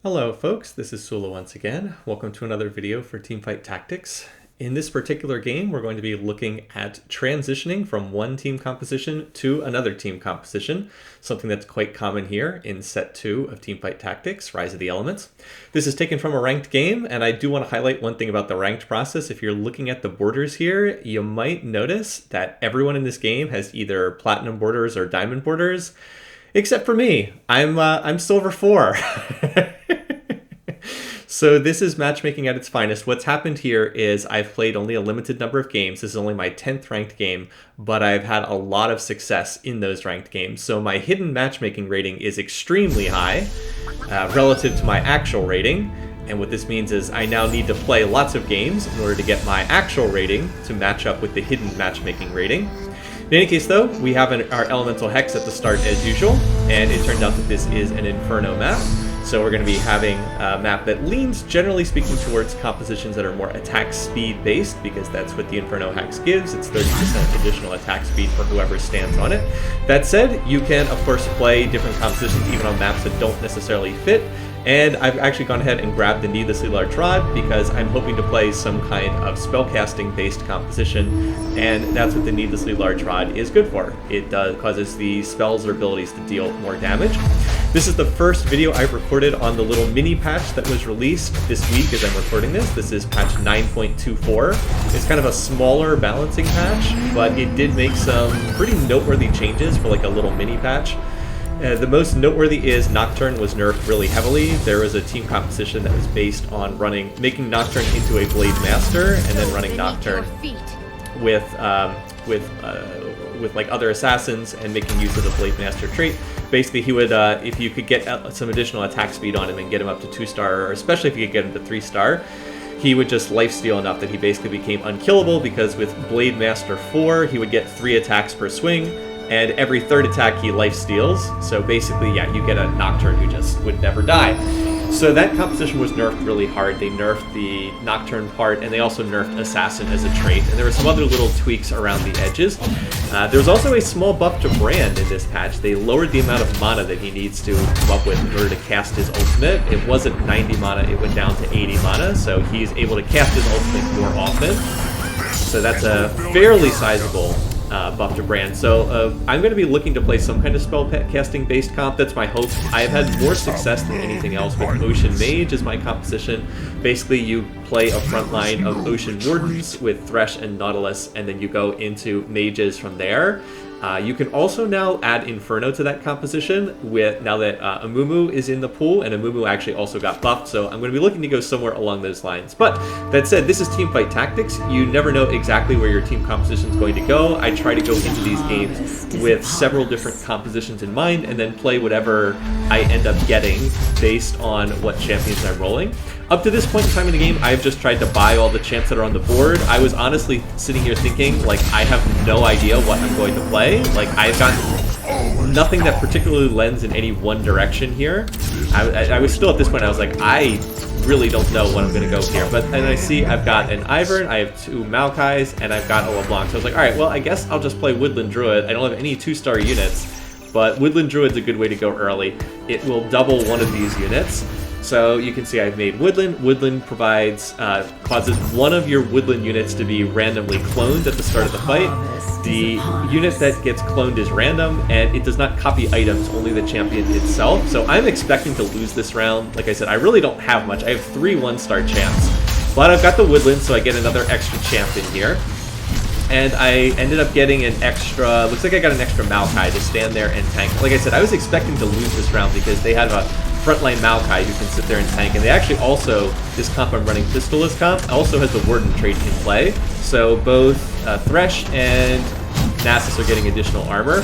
Hello folks, this is Sula once again. Welcome to another video for Teamfight Tactics. In this particular game, we're going to be looking at transitioning from one team composition to another team composition, something that's quite common here in set 2 of Teamfight Tactics, Rise of the Elements. This is taken from a ranked game, and I do want to highlight one thing about the ranked process. If you're looking at the borders here, you might notice that everyone in this game has either platinum borders or diamond borders, except for me. I'm silver 4. So this is matchmaking at its finest. What's happened here is I've played only a limited number of games. This is only my 10th ranked game, but I've had a lot of success in those ranked games. So my hidden matchmaking rating is extremely high relative to my actual rating. And what this means is I now need to play lots of games in order to get my actual rating to match up with the hidden matchmaking rating. In any case, though, we have our elemental hex at the start as usual, and it turned out that this is an Inferno map. So we're going to be having a map that leans, generally speaking, towards compositions that are more attack speed based, because that's what the Inferno hex gives. It's 30% additional attack speed for whoever stands on it. That said, you can, of course, play different compositions even on maps that don't necessarily fit. And I've actually gone ahead and grabbed the Needlessly Large Rod because I'm hoping to play some kind of spellcasting based composition, and that's what the Needlessly Large Rod is good for. It causes the spells or abilities to deal more damage. This is the first video I've recorded on the little mini patch that was released this week as I'm recording this. This is patch 9.24. It's kind of a smaller balancing patch, but it did make some pretty noteworthy changes for like a little mini patch. The most noteworthy is Nocturne was nerfed really heavily. There was a team composition that was based on making Nocturne into a Blade Master and then running Nocturne with like other assassins and making use of the Blade Master trait. Basically, he would, if you could get some additional attack speed on him and get him up to 2-star, or especially if you could get him to 3-star, he would just lifesteal enough that he basically became unkillable, because with Blade Master 4, he would get 3 attacks per swing, and every third attack he lifesteals. So basically, yeah, you get a Nocturne who just would never die. So that composition was nerfed really hard. They nerfed the Nocturne part, and they also nerfed Assassin as a trait. And there were some other little tweaks around the edges. There was also a small buff to Brand in this patch. They lowered the amount of mana that he needs to come up with in order to cast his ultimate. It wasn't 90 mana, it went down to 80 mana, so he's able to cast his ultimate more often. So that's a fairly sizable buff to Brand. So I'm going to be looking to play some kind of spell casting based comp. That's my hope. I've had more success than anything else with Ocean Mage as my composition. Basically, you play a front line of Ocean Wardens with Thresh and Nautilus, and then you go into Mages from there. You can also now add Inferno to that composition now that Amumu is in the pool, and Amumu actually also got buffed, so I'm going to be looking to go somewhere along those lines. But that said, this is Teamfight Tactics. You never know exactly where your team composition is going to go. I try to go into these games with several different compositions in mind, and then play whatever I end up getting based on what champions I'm rolling. Up to this point in time in the game, I've just tried to buy all the champs that are on the board. I was honestly sitting here thinking, like, I have no idea what I'm going to play. Like, I've got nothing that particularly lends in any one direction here. I was still at this point, I was like, I really don't know what I'm going to go here. But then I see I've got an Ivern, I have 2 Maokais, and I've got a LeBlanc. So I was like, alright, well, I guess I'll just play Woodland Druid. I don't have any 2-star units, but Woodland Druid's a good way to go early. It will double one of these units. So you can see I've made Woodland. Woodland causes one of your Woodland units to be randomly cloned at the start of the fight. The unit that gets cloned is random, and it does not copy items, only the champion itself. So I'm expecting to lose this round. Like I said, I really don't have much. I have 3 1-star champs. But I've got the Woodland, so I get another extra champ in here. And I ended up getting an extra, looks like I got an extra Maokai to stand there and tank. Like I said, I was expecting to lose this round because they had a frontline Maokai who can sit there and tank. And they actually also, this comp I'm running, Pistolus comp, also has the Warden trait in play. So both Thresh and Nasus are getting additional armor.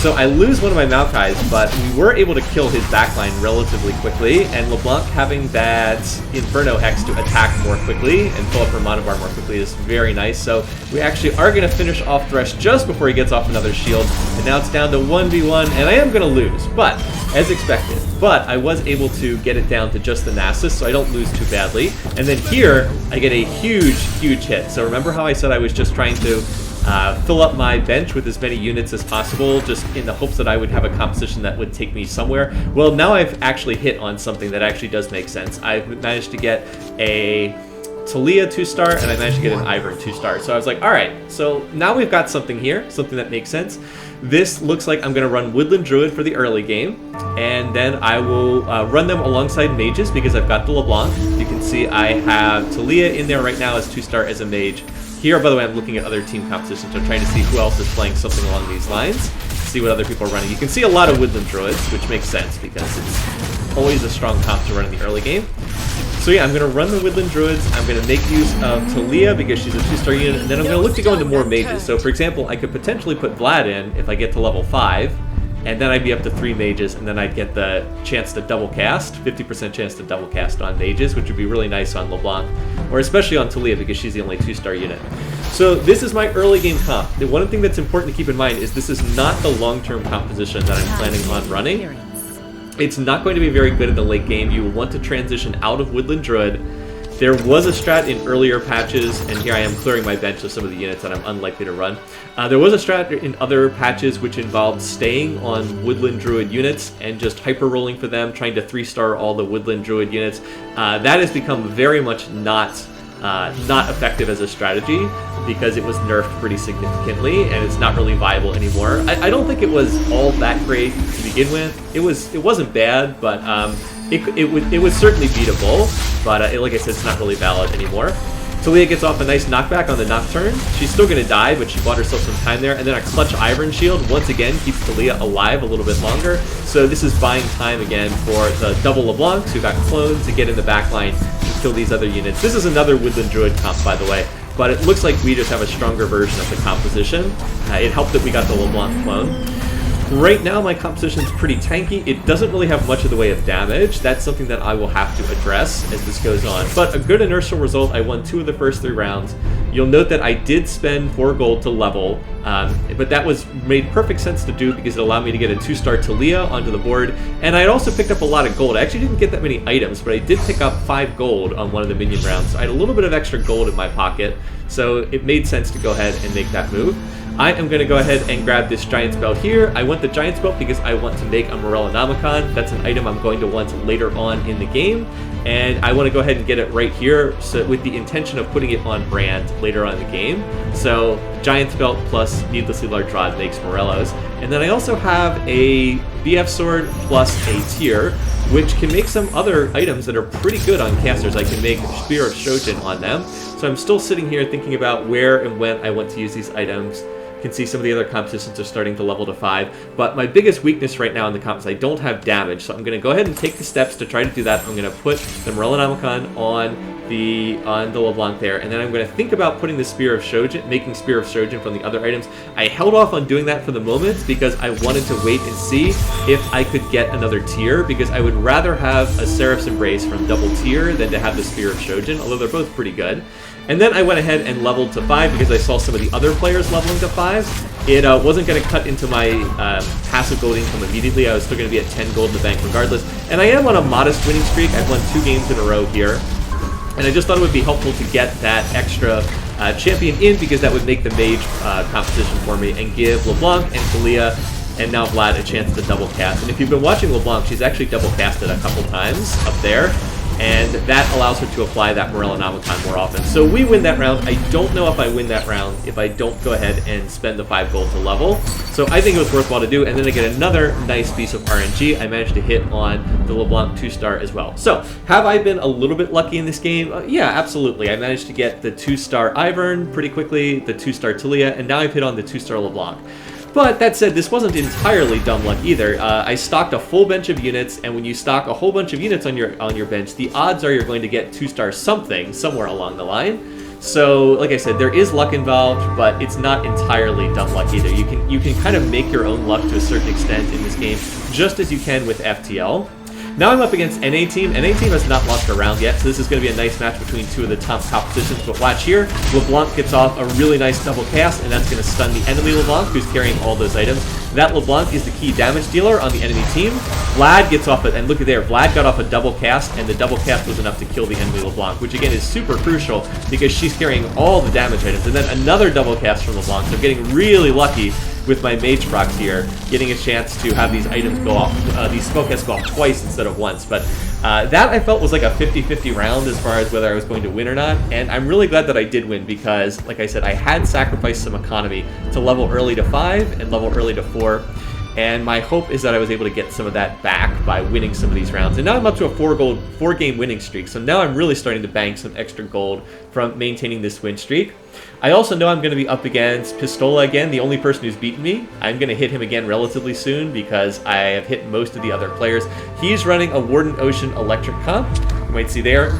So I lose one of my Maokais, but we were able to kill his backline relatively quickly, and LeBlanc having that Inferno Hex to attack more quickly and fill up her mana bar more quickly is very nice. So we actually are going to finish off Thresh just before he gets off another shield, and now it's down to 1v1, and I am going to lose, but as expected. But I was able to get it down to just the Nasus, so I don't lose too badly. And then here, I get a huge, huge hit. So remember how I said I was just trying to fill up my bench with as many units as possible, just in the hopes that I would have a composition that would take me somewhere. Well, now I've actually hit on something that actually does make sense. I've managed to get a Talia 2-star, and I managed to get an Ivern 2-star. So I was like, all right, so now we've got something here, something that makes sense. This looks like I'm going to run Woodland Druid for the early game, and then I will run them alongside mages because I've got the LeBlanc. You can see I have Talia in there right now as 2-star as a mage. Here, by the way, I'm looking at other team compositions. I'm trying to see who else is playing something along these lines, see what other people are running. You can see a lot of Woodland Druids, which makes sense because it's always a strong comp to run in the early game. So yeah, I'm going to run the Woodland Druids, I'm going to make use of Talia because she's a 2-star unit, and then I'm going to look to go into more mages. So for example, I could potentially put Vlad in if I get to level 5, and then I'd be up to 3 mages, and then I'd get the chance to double cast, 50% chance to double cast on mages, which would be really nice on LeBlanc, or especially on Talia because she's the only 2-star unit. So this is my early game comp. The one thing that's important to keep in mind is this is not the long-term composition that I'm planning on running. It's not going to be very good in the late game. You will want to transition out of Woodland Druid. There was a strat in earlier patches, and here I am clearing my bench of some of the units that I'm unlikely to run. There was a strat in other patches which involved staying on Woodland Druid units and just hyper-rolling for them, trying to 3-star all the Woodland Druid units. That has become very much not effective as a strategy because it was nerfed pretty significantly and it's not really viable anymore. I don't think it was all that great to begin with. It wasn't bad, but it was certainly beatable. But like I said, it's not really valid anymore. Talia gets off a nice knockback on the Nocturne. She's still going to die, but she bought herself some time there. And then a clutch Ivern Shield once again keeps Talia alive a little bit longer. So this is buying time again for the double LeBlancs who got cloned to get in the backline and kill these other units. This is another Woodland Druid comp, by the way. But it looks like we just have a stronger version of the composition. It helped that we got the LeBlanc clone. Right now, my composition's pretty tanky. It doesn't really have much of the way of damage. That's something that I will have to address as this goes on. But a good inertial result. I won 2 of the first 3 rounds. You'll note that I did spend 4 gold to level, but that made perfect sense to do because it allowed me to get a 2-star Talia onto the board. And I had also picked up a lot of gold. I actually didn't get that many items, but I did pick up 5 gold on one of the minion rounds. So I had a little bit of extra gold in my pocket, so it made sense to go ahead and make that move. I am going to go ahead and grab this Giant's Belt here. I want the Giant's Belt because I want to make a Morellonomicon. That's an item I'm going to want later on in the game. And I want to go ahead and get it right here with the intention of putting it on brand later on in the game. So Giant's Belt plus Needlessly Large Rod makes Morellos. And then I also have a BF Sword plus a Tier, which can make some other items that are pretty good on casters. I can make Spear of Shojin on them. So I'm still sitting here thinking about where and when I want to use these items. You can see some of the other compositions are starting to level to 5, but my biggest weakness right now in the comp is I don't have damage, so I'm going to go ahead and take the steps to try to do that. I'm going to put the Morellonomicon on the LeBlanc there, and then I'm going to think about putting the Spear of Shojin, making Spear of Shojin from the other items. I held off on doing that for the moment because I wanted to wait and see if I could get another tier, because I would rather have a Seraph's Embrace from double tier than to have the Spear of Shojin, although they're both pretty good. And then I went ahead and leveled to 5 because I saw some of the other players leveling to 5. It wasn't going to cut into my passive gold income immediately. I was still going to be at 10 gold in the bank regardless. And I am on a modest winning streak. I've won 2 games in a row here. And I just thought it would be helpful to get that extra champion in because that would make the Mage competition for me and give LeBlanc and Talia and now Vlad a chance to double cast. And if you've been watching LeBlanc, she's actually double casted a couple times up there. And that allows her to apply that Morellonomicon more often. So we win that round. I don't know if I win that round if I don't go ahead and spend the 5 gold to level. So I think it was worthwhile to do. And then I get another nice piece of RNG. I managed to hit on the LeBlanc 2-star as well. So have I been a little bit lucky in this game? Yeah, absolutely. I managed to get the 2-star Ivern pretty quickly, the 2-star Talia, and now I've hit on the 2-star LeBlanc. But that said, this wasn't entirely dumb luck either. I stocked a full bench of units, and when you stock a whole bunch of units on your bench, the odds are you're going to get 2-star something somewhere along the line. So, like I said, there is luck involved, but it's not entirely dumb luck either. You can kind of make your own luck to a certain extent in this game, just as you can with FTL. Now I'm up against NA team. NA team has not lost a round yet, so this is going to be a nice match between two of the top positions. But watch here, LeBlanc gets off a really nice double cast, and that's going to stun the enemy LeBlanc, who's carrying all those items. That LeBlanc is the key damage dealer on the enemy team. Vlad gets off it, and look at there, Vlad got off a double cast, and the double cast was enough to kill the enemy LeBlanc, which again is super crucial because she's carrying all the damage items. And then another double cast from LeBlanc, so I'm getting really lucky with my Mage procs here, getting a chance to have these items go off, these smoke casts go off twice instead of once. But that I felt was like a 50-50 round as far as whether I was going to win or not, and I'm really glad that I did win because, like I said, I had sacrificed some economy to level early to 5 and level early to 4, and my hope is that I was able to get some of that back by winning some of these rounds. And now I'm up to a 4-game winning streak, so now I'm really starting to bank some extra gold from maintaining this win streak. I also know I'm going to be up against Pistola again, the only person who's beaten me. I'm going to hit him again relatively soon because I have hit most of the other players. He's running a Warden Ocean Electric comp. You might see there.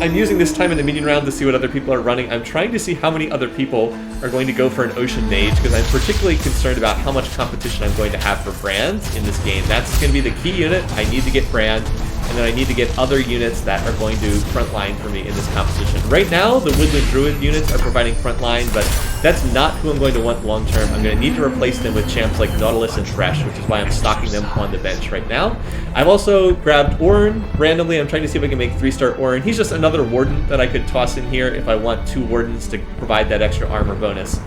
I'm using this time in the minion round to see what other people are running. I'm trying to see how many other people are going to go for an Ocean Mage because I'm particularly concerned about how much competition I'm going to have for Brand in this game. That's going to be the key unit. I need to get Brand, and then I need to get other units that are going to frontline for me in this competition. Right now, the Woodland Druid units are providing frontline, but that's not who I'm going to want long term. I'm going to need to replace them with champs like Nautilus and Thresh, which is why I'm stocking them on the bench right now. I've also grabbed Orin randomly. I'm trying to see if I can make 3-star Orin. He's just another Warden that I could toss in here if I want 2 Wardens to provide that extra armor bonus.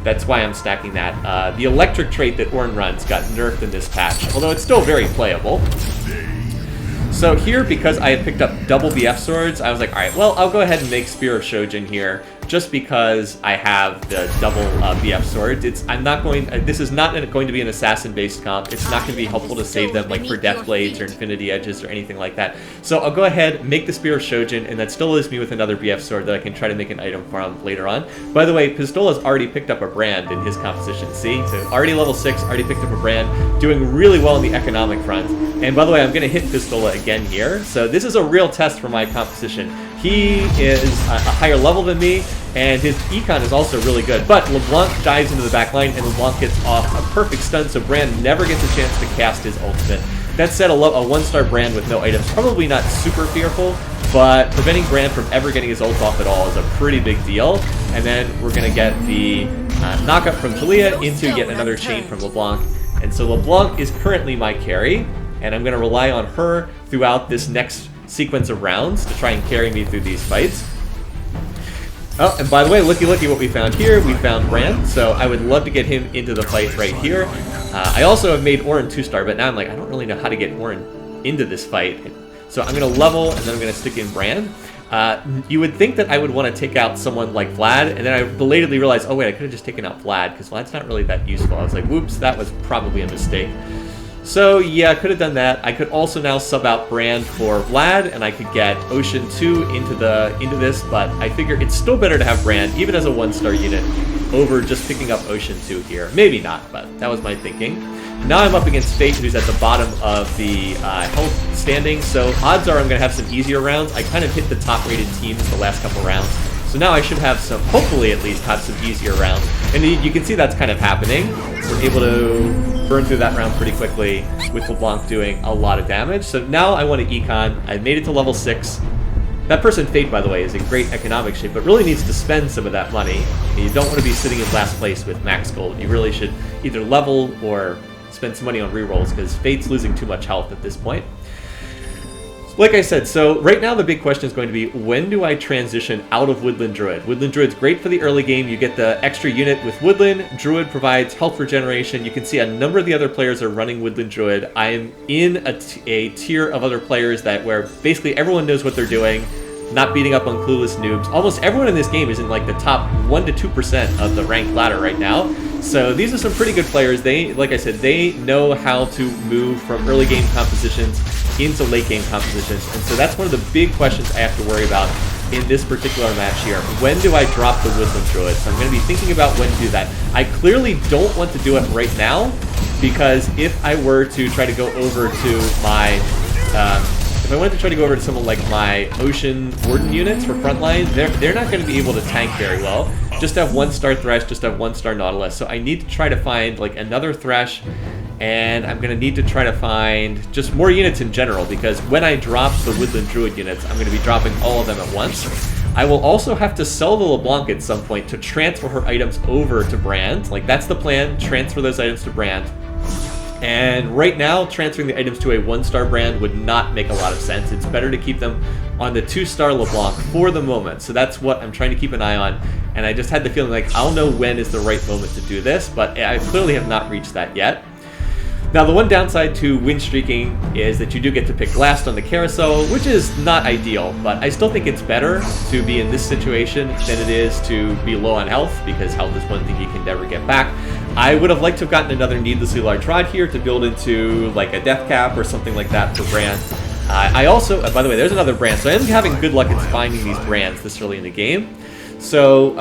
That's why I'm stacking that. The electric trait that Orin runs got nerfed in this patch, although it's still very playable. So here, because I had picked up double BF swords, I was like, alright, well, I'll go ahead and make Spear of Shojin here, just because I have the double BF swords. I'm not going, this is not going to be an assassin-based comp. It's not going to be helpful to save them, like for Death Blades or Infinity Edges or anything like that. So I'll go ahead, make the Spear of Shojin, and that still leaves me with another BF sword that I can try to make an item from later on. By the way, Pistola's already picked up a brand in his composition, see? So already level 6, already picked up a brand, doing really well on the economic front. And by the way, I'm going to hit Pistola again here. So this is a real test for my composition. He is a higher level than me, and his econ is also really good. But LeBlanc dives into the back line, and LeBlanc gets off a perfect stun, so Brand never gets a chance to cast his ultimate. That said, a 1-star Brand with no items, probably not super fearful, but preventing Brand from ever getting his ult off at all is a pretty big deal. And then we're going to get the knockup from Talia into yet another chain from LeBlanc. And so LeBlanc is currently my carry, and I'm going to rely on her throughout this next sequence of rounds to try and carry me through these fights. Oh, and by the way, looky what we found here. We found Brand, so I would love to get him into the fight right here. I also have made Orin 2-star, but now I'm like, I don't really know how to get Orin into this fight. So I'm going to level, and then I'm going to stick in Brand. You would think that I would want to take out someone like Vlad, and then I belatedly realized, oh wait, I could have just taken out Vlad, because Vlad's not really that useful. I was like, whoops, that was probably a mistake. So yeah, I could have done that. I could also now sub out Brand for Vlad, and I could get Ocean 2 into this, but I figure it's still better to have Brand, even as a 1-star unit, over just picking up Ocean 2 here. Maybe not, but that was my thinking. Now I'm up against Fate, who's at the bottom of the health standing, so odds are I'm going to have some easier rounds. I kind of hit the top-rated teams the last couple rounds, so now I should have some, hopefully at least, have some easier rounds. And you can see that's kind of happening. We're able to burn through that round pretty quickly with LeBlanc doing a lot of damage. So now I want to econ. I made it to level 6. That person, Fate, by the way, is in great economic shape, but really needs to spend some of that money. You don't want to be sitting in last place with max gold. You really should either level or spend some money on rerolls, because Fate's losing too much health at this point. Like I said, so right now the big question is going to be, when do I transition out of Woodland Druid? Woodland Druid's great for the early game. You get the extra unit with Woodland. Druid provides health regeneration. You can see a number of the other players are running Woodland Druid. I'm in a tier of other players where basically everyone knows what they're doing, not beating up on clueless noobs. Almost everyone in this game is in like the top 1 to 2% of the ranked ladder right now. So these are some pretty good players. They, like I said, they know how to move from early game compositions into late game compositions. And so that's one of the big questions I have to worry about in this particular match here. When do I drop the Woodland Druid? So I'm going to be thinking about when to do that. I clearly don't want to do it right now, because if I were to try to go over to my... if I wanted to try to go over to someone like my Ocean Warden units for frontline, they're not going to be able to tank very well. Just have 1-star Thresh, just have 1-star Nautilus. So I need to try to find like another Thresh And I'm going to need to try to find just more units in general, because when I drop the Woodland Druid units, I'm going to be dropping all of them at once. I will also have to sell the LeBlanc at some point to transfer her items over to Brand. Like, that's the plan, transfer those items to Brand. And right now, transferring the items to a 1-star Brand would not make a lot of sense. It's better to keep them on the 2-star LeBlanc for the moment. So that's what I'm trying to keep an eye on. And I just had the feeling like I'll know when is the right moment to do this, but I clearly have not reached that yet. Now, the one downside to win streaking is that you do get to pick last on the carousel, which is not ideal, but I still think it's better to be in this situation than it is to be low on health, because health is one thing you can never get back. I would have liked to have gotten another needlessly large rod here to build into like a death cap or something like that for Brand. I also, by the way, there's another Brand, so I am having good luck at finding these Brands this early in the game. So,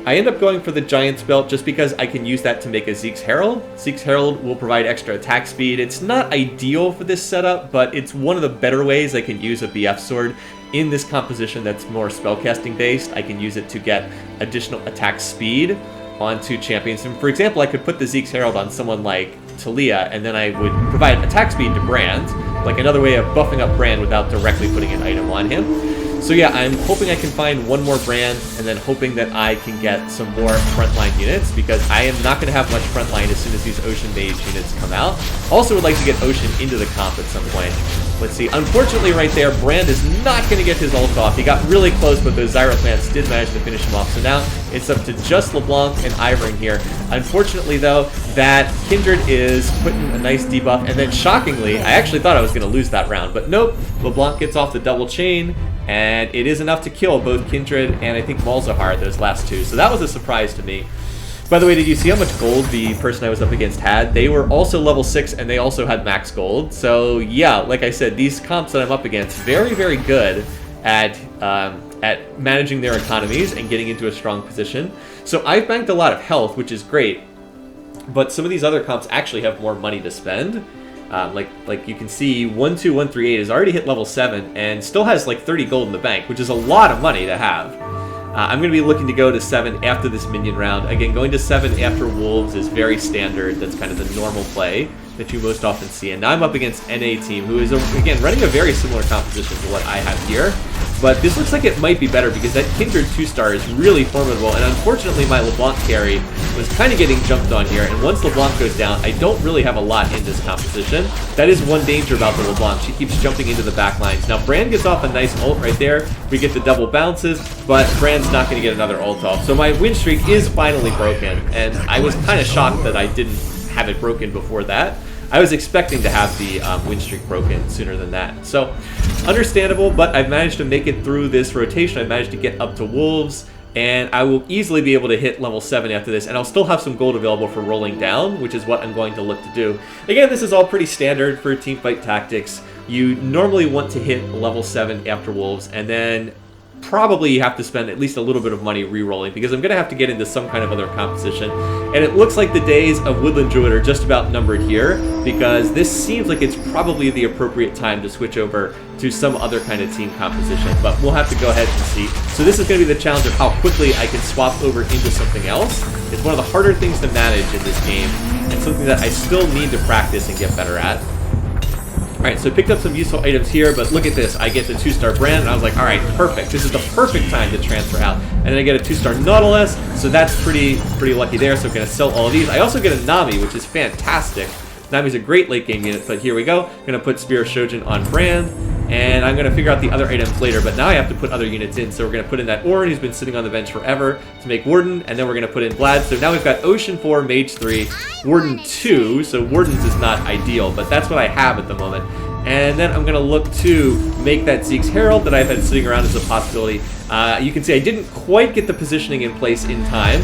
I end up going for the Giant's Belt just because I can use that to make a Zeke's Herald. Zeke's Herald will provide extra attack speed. It's not ideal for this setup, but it's one of the better ways I can use a BF sword in this composition that's more spellcasting based. I can use it to get additional attack speed onto champions. And for example, I could put the Zeke's Herald on someone like Talia, and then I would provide attack speed to Brand, like another way of buffing up Brand without directly putting an item on him. So yeah, I'm hoping I can find one more Brand, and then hoping that I can get some more frontline units, because I am not going to have much frontline as soon as these Ocean Mage units come out. Also would like to get Ocean into the comp at some point. Let's see, unfortunately right there, Brand is not going to get his ult off. He got really close, but those Zyroplants did manage to finish him off. So now it's up to just LeBlanc and Ivern here. Unfortunately though, that Kindred is putting a nice debuff, and then shockingly, I actually thought I was going to lose that round, but nope, LeBlanc gets off the double chain, and it is enough to kill both Kindred and I think Malzahar, those last two. So that was a surprise to me. By the way, did you see how much gold the person I was up against had? They were also level 6, and they also had max gold. So yeah, like I said, these comps that I'm up against, very, very good at managing their economies and getting into a strong position. So I've banked a lot of health, which is great, but some of these other comps actually have more money to spend. Like you can see, 12138 has already hit level 7 and still has like 30 gold in the bank, which is a lot of money to have. I'm going to be looking to go to 7 after this minion round. Again, going to 7 after Wolves is very standard. That's kind of the normal play that you most often see. And now I'm up against NA team, who is, again, running a very similar composition to what I have here. But this looks like it might be better, because that Kindred 2-star is really formidable, and unfortunately my LeBlanc carry was kind of getting jumped on here, and once LeBlanc goes down, I don't really have a lot in this composition. That is one danger about the LeBlanc. She keeps jumping into the back lines. Now Brand gets off a nice ult right there. We get the double bounces, but Brand's not going to get another ult off. So my win streak is finally broken, and I was kind of shocked that I didn't have it broken before that. I was expecting to have the win streak broken sooner than that. So, understandable, but I've managed to make it through this rotation. I've managed to get up to Wolves, and I will easily be able to hit level 7 after this, and I'll still have some gold available for rolling down, which is what I'm going to look to do. Again, this is all pretty standard for teamfight tactics. You normally want to hit level 7 after Wolves, and then probably you have to spend at least a little bit of money re-rolling, because I'm going to have to get into some kind of other composition. And it looks like the days of Woodland Druid are just about numbered here, because this seems like it's probably the appropriate time to switch over to some other kind of team composition. But we'll have to go ahead and see. So this is going to be the challenge of how quickly I can swap over into something else. It's one of the harder things to manage in this game, and something that I still need to practice and get better at. Alright, so I picked up some useful items here, but look at this. I get the 2-star Brand, and I was like, alright, perfect. This is the perfect time to transfer out. And then I get a 2-star Nautilus, so that's pretty lucky there. So I'm going to sell all of these. I also get a Nami, which is fantastic. Nami's a great late game unit, but here we go. I'm going to put Spear of Shojin on Brand, and I'm going to figure out the other items later, but now I have to put other units in. So we're going to put in that Orin, who's been sitting on the bench forever, to make Warden, and then we're going to put in Vlad. So now we've got Ocean 4, Mage 3, Warden 2, so Warden's is not ideal, but that's what I have at the moment. And then I'm going to look to make that Zeke's Herald that I've had sitting around as a possibility. You can see I didn't quite get the positioning in place in time,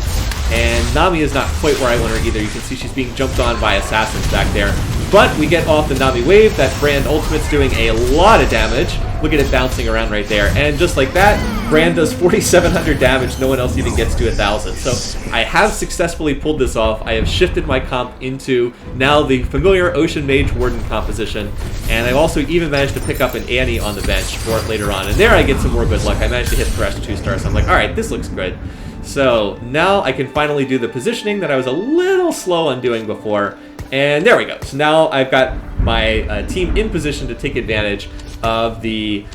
and Nami is not quite where I want her either. You can see she's being jumped on by assassins back there. But we get off the Nami wave. That Brand ultimate's doing a lot of damage. Look at it bouncing around right there. And just like that, Brand does 4,700 damage. No one else even gets to 1,000. So I have successfully pulled this off. I have shifted my comp into now the familiar Ocean Mage Warden composition. And I've also even managed to pick up an Annie on the bench for it later on. And there I get some more good luck. I managed to hit Thresh 2-star. So I'm like, alright, this looks good. So now I can finally do the positioning that I was a little slow on doing before. And there we go. So now I've got my team in position to take advantage of the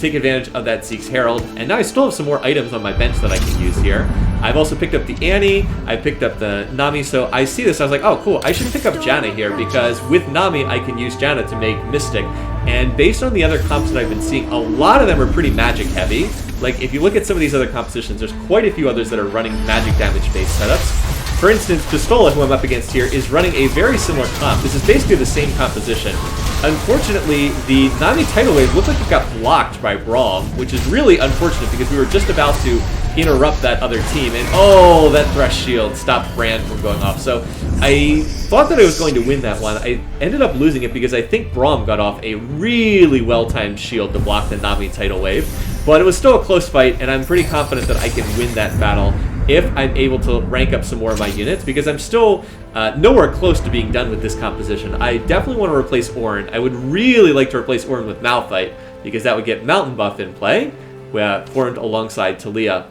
that Zeke's Herald, and now I still have some more items on my bench that I can use here. I've also picked up the Annie, I picked up the Nami, so I see this, I was like, oh cool, I should pick up Janna here, because with Nami I can use Janna to make Mystic, and based on the other comps that I've been seeing, a lot of them are pretty magic heavy. Like, if you look at some of these other compositions, there's quite a few others that are running magic damage-based setups. For instance, Pistola, who I'm up against here, is running a very similar comp. This is basically the same composition. Unfortunately, the Nami Tidal Wave looked like it got blocked by Braum, which is really unfortunate because we were just about to interrupt that other team, and oh, that Thresh Shield stopped Brand from going off. So I thought that I was going to win that one. I ended up losing it because I think Braum got off a really well-timed shield to block the Nami Tidal Wave, but it was still a close fight, and I'm pretty confident that I can win that battle if I'm able to rank up some more of my units, because I'm still nowhere close to being done with this composition. I definitely want to replace Ornn. I would really like to replace Ornn with Malphite, because that would get Mountain Buff in play, formed alongside Talia.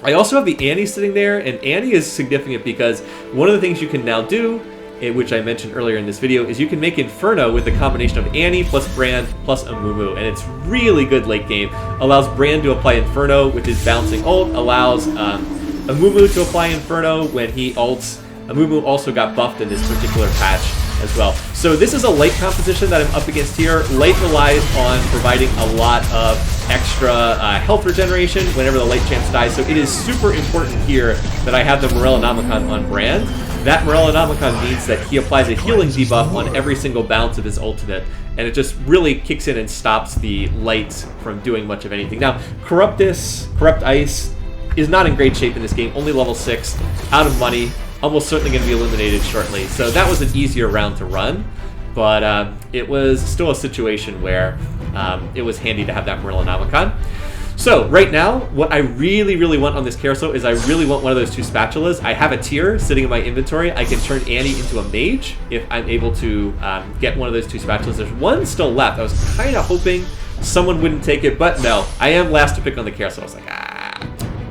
I also have the Annie sitting there, and Annie is significant because one of the things you can now do, which I mentioned earlier in this video, is you can make Inferno with the combination of Annie plus Brand plus Amumu, and it's really good late game. Allows Brand to apply Inferno with his bouncing ult, allows Amumu to apply Inferno when he ults. Amumu also got buffed in this particular patch as well. So this is a light composition that I'm up against here. Light relies on providing a lot of extra health regeneration whenever the light champs die, so it is super important here that I have the Morellonomicon on Brand. That Morellonomicon means that he applies a healing debuff on every single bounce of his ultimate, and it just really kicks in and stops the light from doing much of anything. Now, Corrupt Ice is not in great shape in this game, only level 6, out of money, almost certainly going to be eliminated shortly. So that was an easier round to run, but it was still a situation where it was handy to have that Morellonomicon. So right now, what I really, really want on this carousel is I really want one of those 2 spatulas. I have a tier sitting in my inventory. I can turn Annie into a mage if I'm able to get one of those 2 spatulas. There's one still left. I was kind of hoping someone wouldn't take it, but no. I am last to pick on the carousel. I was like,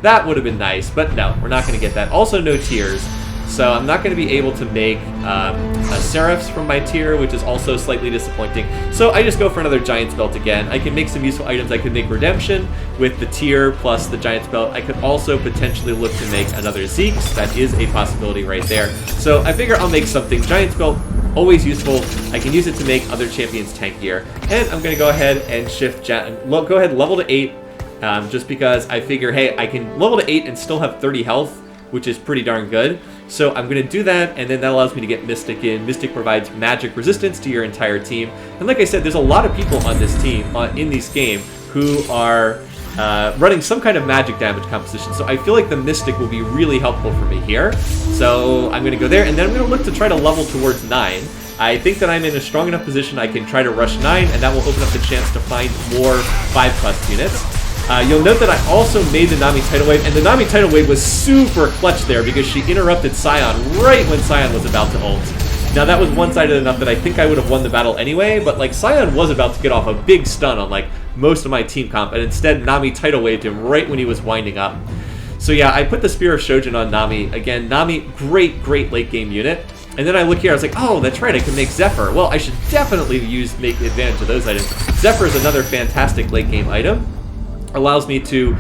that would have been nice, but no, we're not going to get that. Also, no tiers, so I'm not going to be able to make Seraphs from my tier, which is also slightly disappointing. So I just go for another Giant's Belt again. I can make some useful items. I could make Redemption with the tier plus the Giant's Belt. I could also potentially look to make another Zeke's. That is a possibility right there. So I figure I'll make something. Giant's Belt, always useful. I can use it to make other champions tankier. And I'm going to go ahead and shift, go ahead level to 8. Just because I figure, hey, I can level to 8 and still have 30 health, which is pretty darn good. So I'm going to do that, and then that allows me to get Mystic in. Mystic provides magic resistance to your entire team. And like I said, there's a lot of people on this team, in this game, who are running some kind of magic damage composition. So I feel like the Mystic will be really helpful for me here. So I'm going to go there, and then I'm going to look to try to level towards 9. I think that I'm in a strong enough position I can try to rush 9, and that will open up the chance to find more 5+ units. You'll note that I also made the Nami Tidal Wave, and the Nami Tidal Wave was super clutch there because she interrupted Sion right when Sion was about to ult. Now that was one-sided enough that I think I would have won the battle anyway, but like Sion was about to get off a big stun on like most of my team comp, and instead Nami Tidal Waved him right when he was winding up. So yeah, I put the Spear of Shojin on Nami. Again, Nami, great late game unit. And then I look here, I was like, oh, that's right, I can make Zephyr. Well, I should definitely make advantage of those items. Zephyr is another fantastic late game item. Allows me to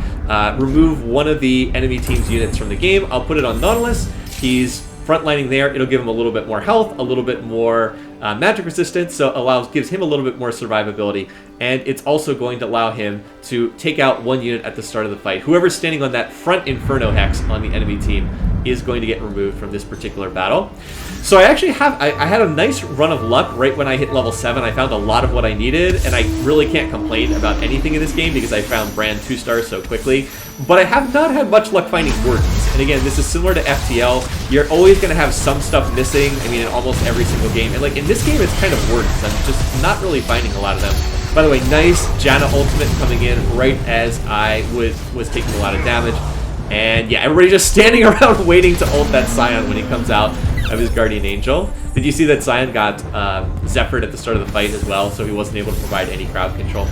remove one of the enemy team's units from the game. I'll put it on Nautilus. He's frontlining there. It'll give him a little bit more health, a little bit more magic resistance, so gives him a little bit more survivability. And it's also going to allow him to take out one unit at the start of the fight. Whoever's standing on that front Inferno Hex on the enemy team is going to get removed from this particular battle. So I actually I had a nice run of luck right when I hit level 7. I found a lot of what I needed, and I really can't complain about anything in this game because I found Brand 2 stars so quickly. But I have not had much luck finding Wardens. And again, this is similar to FTL. You're always going to have some stuff missing, I mean, in almost every single game. And like in this game, it's kind of Wardens. I'm just not really finding a lot of them. By the way, nice Janna ultimate coming in right as I was taking a lot of damage. And yeah, everybody just standing around waiting to ult that Sion when he comes out of his Guardian Angel. Did you see that Sion got Zephyr'd at the start of the fight as well, so he wasn't able to provide any crowd control?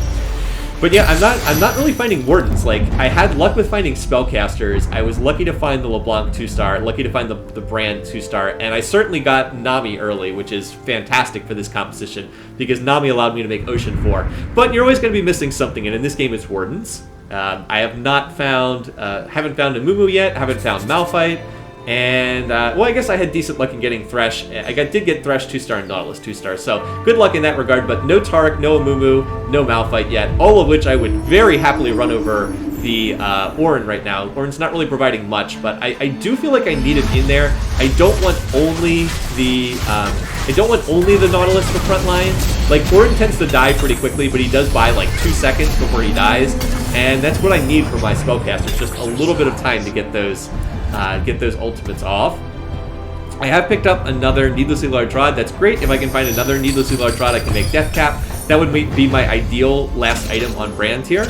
But yeah, I'm not really finding Wardens. Like, I had luck with finding Spellcasters. I was lucky to find the LeBlanc 2-star, lucky to find the Brand 2-star, and I certainly got Nami early, which is fantastic for this composition, because Nami allowed me to make Ocean 4. But you're always going to be missing something, and in this game it's Wardens. I have not found, haven't found a Mumu yet, haven't found Malphite, and, well, I guess I had decent luck in getting Thresh. Did get Thresh 2-star and Nautilus 2-star, so good luck in that regard, but no Taric, no Amumu, no Malphite yet, all of which I would very happily run over the Orin right now. Orin's not really providing much, but I do feel like I need him in there. I don't want only the Nautilus for front lines. Like, Orin tends to die pretty quickly, but he does buy like 2 seconds before he dies, and that's what I need for my spellcasters, just a little bit of time to get those ultimates off. I have picked up another Needlessly Large Rod. That's great. If I can find another Needlessly Large Rod, I can make Death Cap. That would be my ideal last item on brand here.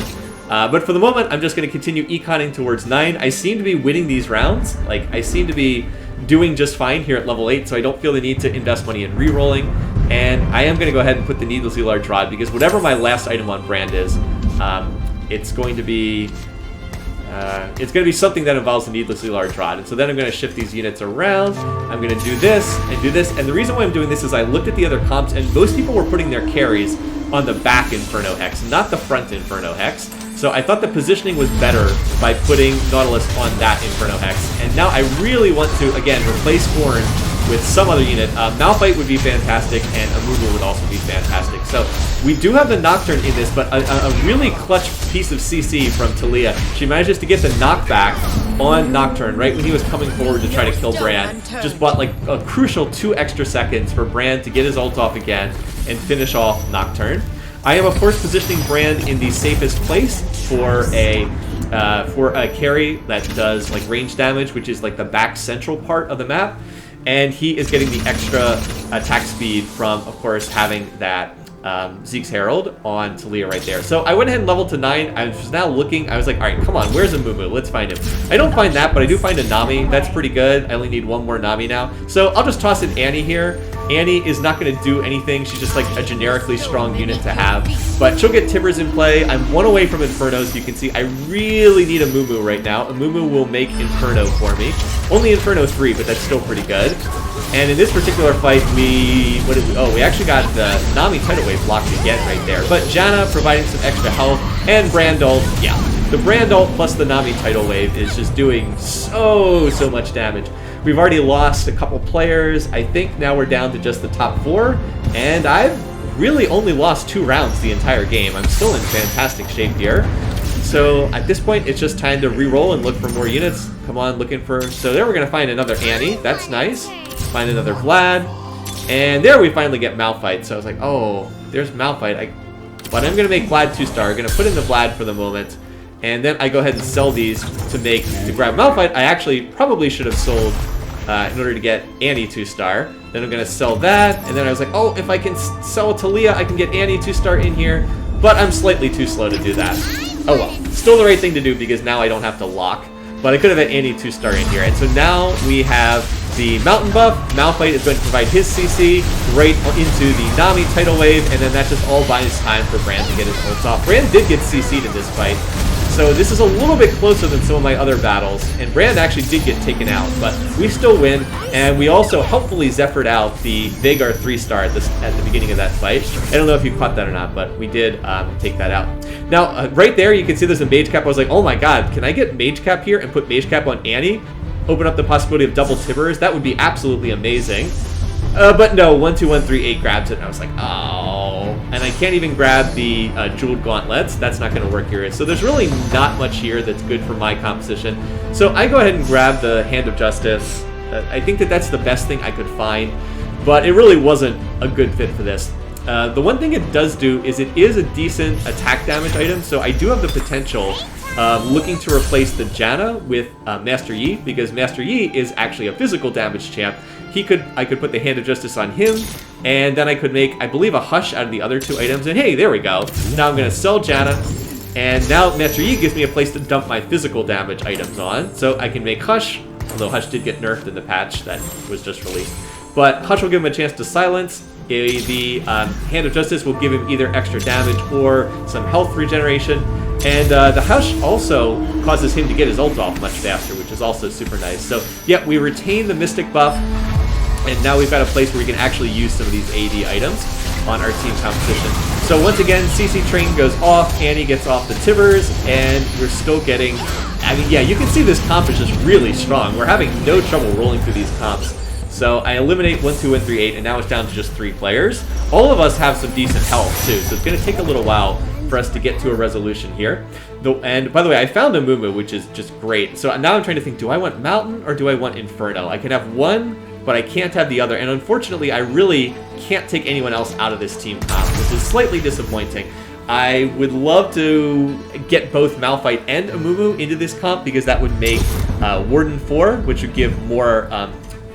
But for the moment, I'm just going to continue econing towards 9. I seem to be winning these rounds. Like, I seem to be doing just fine here at level 8, so I don't feel the need to invest money in re-rolling. And I am going to go ahead and put the Needlessly Large Rod, because whatever my last item on brand is, it's going to be something that involves the Needlessly Large Rod. And so then I'm going to shift these units around. I'm going to do this and do this. And the reason why I'm doing this is I looked at the other comps, and most people were putting their carries on the back Inferno Hex, not the front Inferno Hex. So I thought the positioning was better by putting Nautilus on that Inferno Hex. And now I really want to, again, replace Orin with some other unit. Malphite would be fantastic, and Amumu would also be fantastic. So we do have the Nocturne in this, but a really clutch piece of CC from Talia. She manages to get the knockback on Nocturne right when he was coming forward to try to kill Brand. Just bought like a crucial 2 extra seconds for Brand to get his ult off again and finish off Nocturne. I am, of course, positioning Brand in the safest place for a carry that does like range damage, which is like the back central part of the map. And he is getting the extra attack speed from, of course, having that Zeke's Herald on Talia right there. So I went ahead and leveled to 9. I was now looking. I was like, all right, come on, where's Amumu? Let's find him. I don't find that, but I do find a Nami. That's pretty good. I only need 1 more Nami now. So I'll just toss in Annie here. Annie is not going to do anything. She's just like a generically strong unit to have. But she'll get Tibbers in play. I'm 1 away from Infernos. You can see I really need a Amumu right now. Amumu will make Inferno for me. Only Inferno 3, but that's still pretty good. And in this particular fight, we actually got the Nami Tidal Wave blocked again right there. But Janna providing some extra health, and Brandult, yeah. The Brandult plus the Nami Tidal Wave is just doing so much damage. We've already lost a couple players. I think now we're down to just the top 4, and I've really only lost 2 rounds the entire game. I'm still in fantastic shape here. So at this point, it's just time to re-roll and look for more units. Come on, looking for... So there we're going to find another Annie. That's nice. Find another Vlad. And there we finally get Malphite. So I was like, oh, there's Malphite. But I'm going to make Vlad 2-star. I'm going to put in the Vlad for the moment. And then I go ahead and sell these to grab Malphite. I actually probably should have sold in order to get Annie 2-star. Then I'm going to sell that. And then I was like, oh, if I can sell Talia, I can get Annie 2-star in here. But I'm slightly too slow to do that. Oh well. Still the right thing to do, because now I don't have to lock. But I could have had Annie 2-star in here. And so now we have the Mountain buff. Malphite is going to provide his CC right into the Nami Tidal Wave, and then that just all buys time for Brand to get his ults off. Brand did get CC'd in this fight, so this is a little bit closer than some of my other battles, and Brand actually did get taken out, but we still win, and we also helpfully Zephyred out the Vhagar 3-star at the beginning of that fight. I don't know if you caught that or not, but we did take that out. Now, right there, you can see there's a Mage Cap. I was like, oh my god, can I get Mage Cap here and put Mage Cap on Annie? Open up the possibility of double Tibbers. That would be absolutely amazing. But no, 1-2-1-3-8 grabs it, and I was like, oh. And I can't even grab the Jeweled Gauntlets. That's not going to work here. So there's really not much here that's good for my composition. So I go ahead and grab the Hand of Justice. I think that that's the best thing I could find, but it really wasn't a good fit for this. The one thing it does do is it is a decent attack damage item, so I do have the potential looking to replace the Janna with Master Yi, because Master Yi is actually a physical damage champ. I could put the Hand of Justice on him, and then I could make, I believe, a Hush out of the other 2 items, and hey, there we go. Now I'm going to sell Janna, and now Master Yi gives me a place to dump my physical damage items on, so I can make Hush, although Hush did get nerfed in the patch that was just released. But Hush will give him a chance to silence, The Hand of Justice will give him either extra damage or some health regeneration. And the Hush also causes him to get his ult off much faster, which is also super nice. So, yeah, we retain the Mystic buff, and now we've got a place where we can actually use some of these AD items on our team composition. So once again, CC Train goes off, Annie gets off the Tivers, and we're still getting... I mean, yeah, you can see this comp is just really strong. We're having no trouble rolling through these comps. So I eliminate 1, 2, and 3, 8, and now it's down to just 3 players. All of us have some decent health, too, so it's going to take a little while for us to get to a resolution here. And by the way, I found a Mumu, which is just great. So now I'm trying to think, do I want Mountain or do I want Inferno? I can have one, but I can't have the other. And unfortunately, I really can't take anyone else out of this team comp, which is slightly disappointing. I would love to get both Malphite and Amumu into this comp because that would make Warden 4, which would give more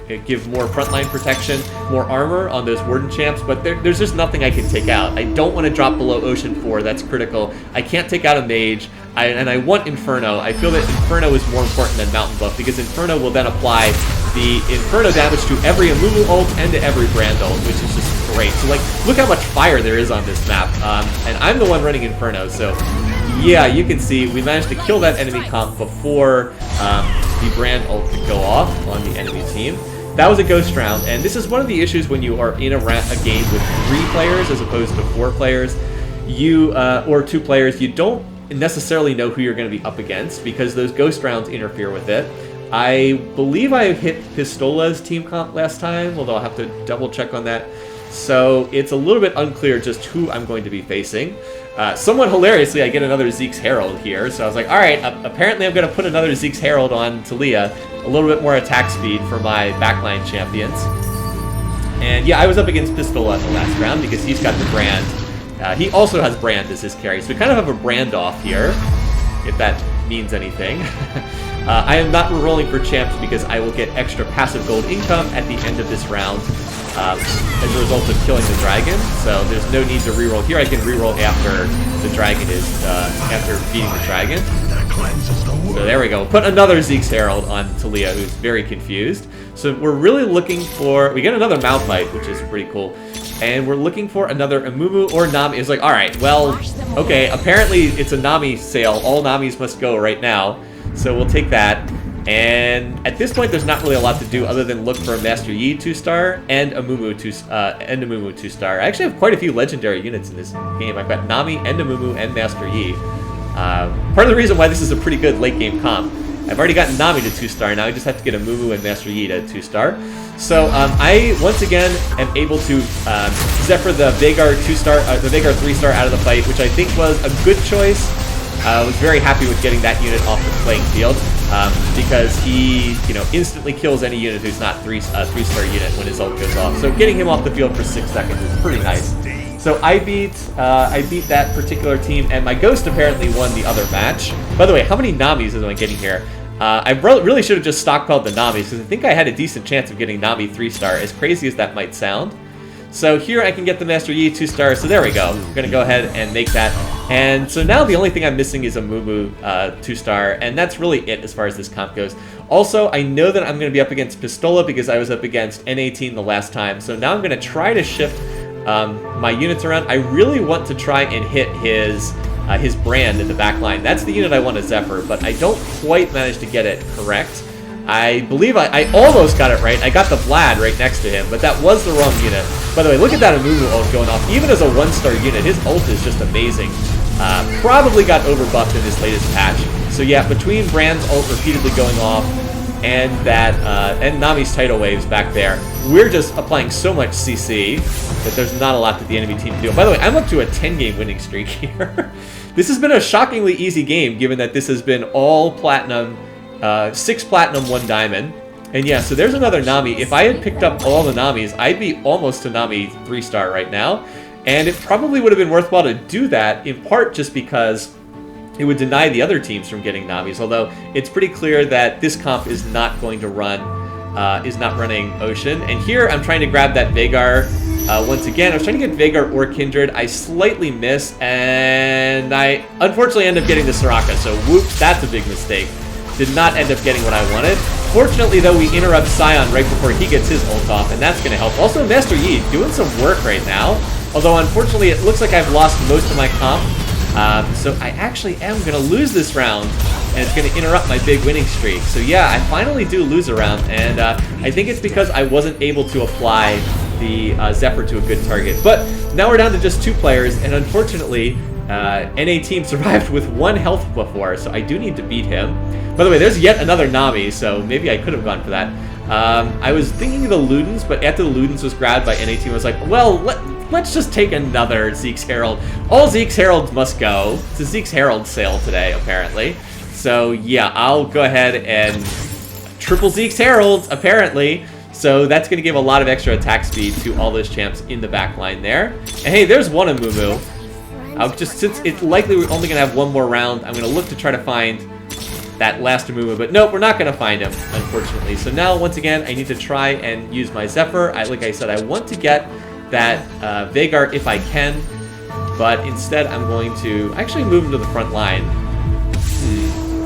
frontline protection, more armor on those Warden champs, but there's just nothing I can take out. I don't want to drop below Ocean 4, that's critical. I can't take out a Mage, and I want Inferno. I feel that Inferno is more important than Mountain buff, because Inferno will then apply the Inferno damage to every Amumu ult and to every Brand ult, which is just great. So, like, look how much fire there is on this map, and I'm the one running Inferno, so yeah, you can see we managed to kill that enemy comp before the Brand ult could go off on the enemy team. That was a ghost round, and this is one of the issues when you are in a game with 3 players as opposed to 4 players, or 2 players. You don't necessarily know who you're going to be up against because those ghost rounds interfere with it. I believe I hit Pistola's team comp last time, although I'll have to double check on that. So it's a little bit unclear just who I'm going to be facing. Somewhat hilariously, I get another Zeke's Herald here, so I was like, alright, apparently I'm going to put another Zeke's Herald on Talia, a little bit more attack speed for my backline champions. And yeah, I was up against Pistola in the last round because he's got the Brand. He also has Brand as his carry, so we kind of have a Brand off here, if that means anything. I am not rolling for champs because I will get extra passive gold income at the end of this round as a result of killing the dragon. So there's no need to reroll here. I can reroll after the dragon is after beating the dragon. So there we go. Put another Zeke's Herald on Talia, who's very confused. So we're really looking for... We get another Malphite, which is pretty cool. And we're looking for another Amumu or Nami. It's like, alright, well, okay, apparently it's a Nami sale. All Namis must go right now. So we'll take that. And at this point, there's not really a lot to do other than look for a Master Yi 2-star and Amumu 2-star. I actually have quite a few legendary units in this game. I've got Nami and Amumu and Master Yi. Part of the reason why this is a pretty good late game comp. I've already gotten Nami to 2-star, now I just have to get Amumu and Master Yi to 2-star. So I once again am able to Zephyr the Veigar 2-star, the Veigar 3-star out of the fight, which I think was a good choice. I was very happy with getting that unit off the playing field because he, instantly kills any unit who's not 3-star unit when his ult goes off. So getting him off the field for 6 seconds is pretty nice. So I beat that particular team, and my Ghost apparently won the other match. By the way, how many Namis am I getting here? I really should have just stockpiled the Namis, because I think I had a decent chance of getting Nami 3-star, as crazy as that might sound. So here I can get the Master Yi 2-star, so there we go. I'm going to go ahead and make that. And so now the only thing I'm missing is a Mumu 2-star, and that's really it as far as this comp goes. Also, I know that I'm going to be up against Pistola because I was up against N18 the last time, so now I'm going to try to shift my units around. I really want to try and hit his Brand in the back line. That's the unit I want to Zephyr, but I don't quite manage to get it correct. I believe I almost got it right. I got the Vlad right next to him, but that was the wrong unit. By the way, look at that Amumu ult going off. Even as a 1-star unit, his ult is just amazing. Probably got overbuffed in this latest patch. So yeah, between Brand's ult repeatedly going off and and Nami's tidal waves back there, we're just applying so much CC that there's not a lot that the enemy team can do. By the way, I'm up to a 10-game winning streak here. This has been a shockingly easy game, given that this has been all platinum, 6 platinum, 1 diamond. And yeah, so there's another Nami. If I had picked up all the Namis, I'd be almost to Nami 3-star right now. And it probably would have been worthwhile to do that, in part just because it would deny the other teams from getting Namis, although it's pretty clear that this comp is not going to run, is not running Ocean. And here I'm trying to grab that Veigar once again. I was trying to get Veigar or Kindred. I slightly missed, and I unfortunately end up getting the Soraka, so whoops, that's a big mistake. Did not end up getting what I wanted. Unfortunately, though, we interrupt Scion right before he gets his ult off, and that's going to help. Also, Master Yi doing some work right now. Although, unfortunately, it looks like I've lost most of my comp. So I actually am going to lose this round, and it's going to interrupt my big winning streak. So yeah, I finally do lose a round, and I think it's because I wasn't able to apply the Zephyr to a good target. But now we're down to just 2 players, and unfortunately, NA team survived with 1 health before, so I do need to beat him. By the way, there's yet another Nami, so maybe I could have gone for that. I was thinking of the Ludens, but after the Ludens was grabbed by NA team, I was like, well, let's just take another Zeke's Herald. All Zeke's Heralds must go. It's a Zeke's Herald sale today, apparently. So yeah, I'll go ahead and triple Zeke's Heralds, apparently. So that's going to give a lot of extra attack speed to all those champs in the back line there. And hey, there's one Amumu. Since it's likely we're only going to have 1 more round, I'm going to look to try to find that last Amumu, but nope, we're not going to find him, unfortunately. So now, once again, I need to try and use my Zephyr. Like I said, I want to get that Veigar if I can, but instead I'm going to actually move him to the front line.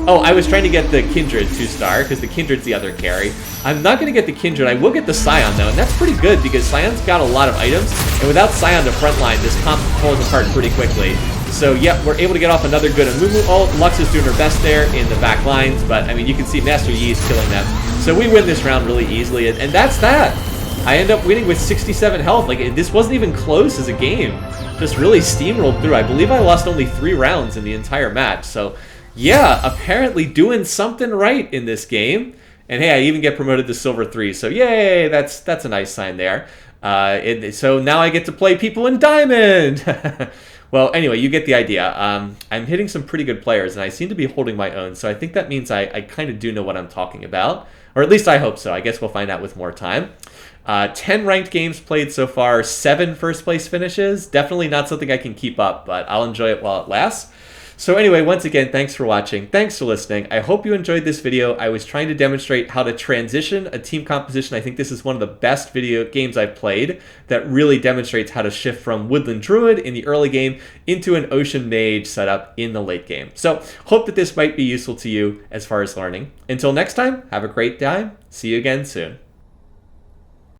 Oh, I was trying to get the Kindred 2-star, because the Kindred's the other carry. I'm not going to get the Kindred. I will get the Scion, though, and that's pretty good, because Scion's got a lot of items, and without Scion to front line, this comp falls apart pretty quickly. So, yeah, we're able to get off another good Amumu ult. Lux is doing her best there in the back lines, but, I mean, you can see Master Yi is killing them. So we win this round really easily, and that's that. I end up winning with 67 health. Like, this wasn't even close as a game. Just really steamrolled through. I believe I lost only 3 rounds in the entire match, so... yeah, apparently doing something right in this game. And hey, I even get promoted to Silver 3, so yay, that's a nice sign there. So now I get to play people in Diamond! Well, anyway, you get the idea. I'm hitting some pretty good players, and I seem to be holding my own, so I think that means I kind of do know what I'm talking about. Or at least I hope so. I guess we'll find out with more time. 10 ranked games played so far, 7 first place finishes. Definitely not something I can keep up, but I'll enjoy it while it lasts. So anyway, once again, thanks for watching. Thanks for listening. I hope you enjoyed this video. I was trying to demonstrate how to transition a team composition. I think this is one of the best video games I've played that really demonstrates how to shift from Woodland Druid in the early game into an Ocean Mage setup in the late game. So hope that this might be useful to you as far as learning. Until next time, have a great time. See you again soon.